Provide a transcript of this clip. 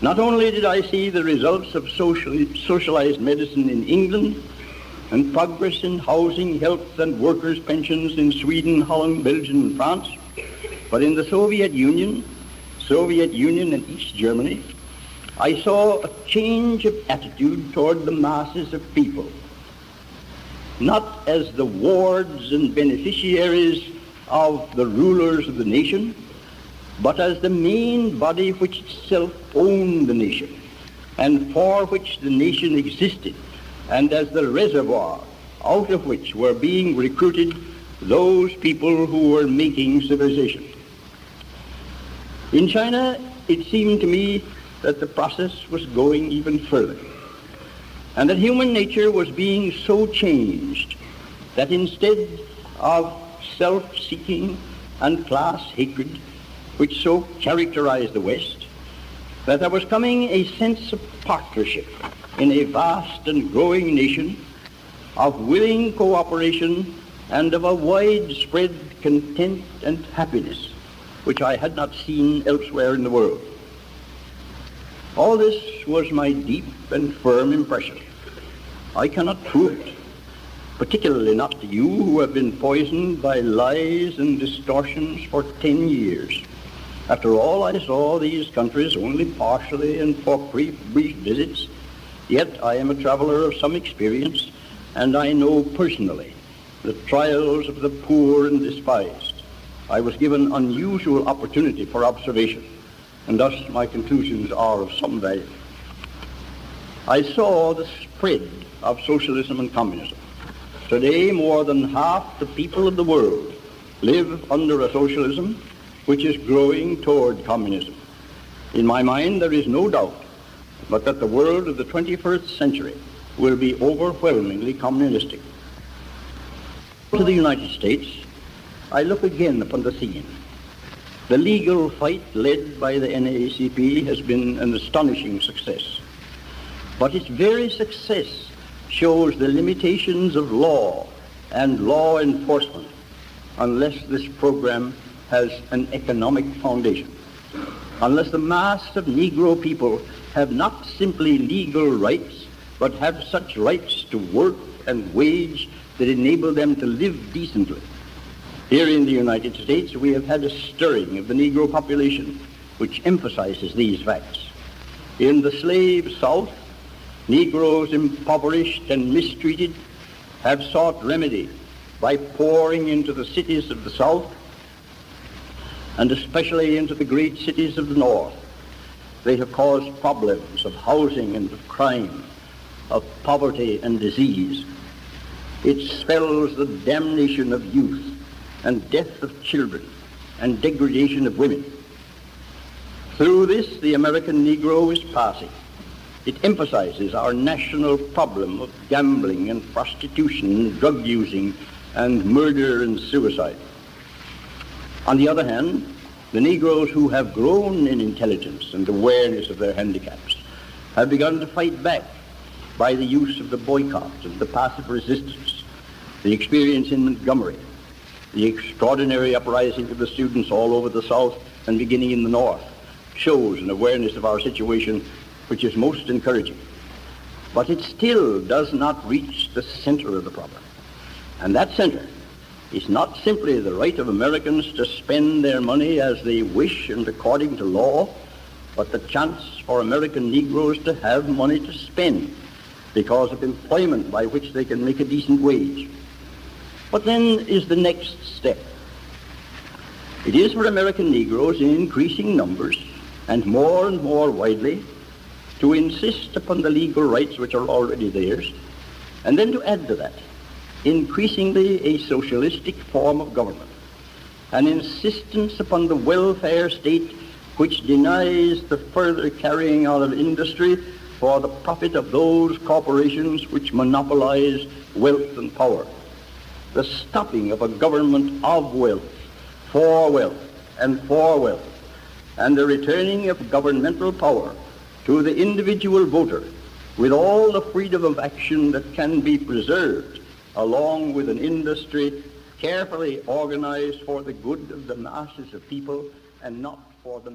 Not only did I see the results of socialized medicine in England and progress in housing, health, and workers' pensions in Sweden, Holland, Belgium, and France, but in the Soviet Union and East Germany, I saw a change of attitude toward the masses of people, not as the wards and beneficiaries of the rulers of the nation, but as the main body which itself owned the nation, and for which the nation existed, and as the reservoir out of which were being recruited those people who were making civilization. In China, it seemed to me that the process was going even further, and that human nature was being so changed that instead of self-seeking and class hatred, which so characterized the West, that there was coming a sense of partnership in a vast and growing nation, of willing cooperation, and of a widespread content and happiness, which I had not seen elsewhere in the world. All this was my deep and firm impression. I cannot prove it, particularly not to you who have been poisoned by lies and distortions for 10 years. After all, I saw these countries only partially and for brief visits, yet I am a traveler of some experience, and I know personally the trials of the poor and despised. I was given unusual opportunity for observation, and thus my conclusions are of some value. I saw the spread of socialism and communism. Today, more than half the people of the world live under a socialism which is growing toward communism. In my mind, there is no doubt but that the world of the 21st century will be overwhelmingly communistic. To the United States, I look again upon the scene. The legal fight led by the NAACP has been an astonishing success. But its very success shows the limitations of law and law enforcement unless this program has an economic foundation. Unless the mass of Negro people have not simply legal rights, but have such rights to work and wage that enable them to live decently. Here in the United States, we have had a stirring of the Negro population which emphasizes these facts. In the slave South, Negroes impoverished and mistreated have sought remedy by pouring into the cities of the South, and especially into the great cities of the North. They have caused problems of housing and of crime, of poverty and disease. It spells the damnation of youth and death of children and degradation of women. Through this, the American Negro is passing. It emphasizes our national problem of gambling and prostitution and drug using and murder and suicide. On the other hand, the Negroes who have grown in intelligence and awareness of their handicaps have begun to fight back by the use of the boycott and the passive resistance. The experience in Montgomery, the extraordinary uprising of the students all over the South and beginning in the North, shows an awareness of our situation which is most encouraging. But it still does not reach the center of the problem. And that center is not simply the right of Americans to spend their money as they wish and according to law, but the chance for American Negroes to have money to spend because of employment by which they can make a decent wage. What then is the next step? It is for American Negroes in increasing numbers and more widely to insist upon the legal rights which are already theirs, and then to add to that increasingly a socialistic form of government, an insistence upon the welfare state which denies the further carrying on of industry for the profit of those corporations which monopolize wealth and power, the stopping of a government of wealth, for wealth, and the returning of governmental power to the individual voter with all the freedom of action that can be preserved, along with an industry carefully organized for the good of the masses of people and not for the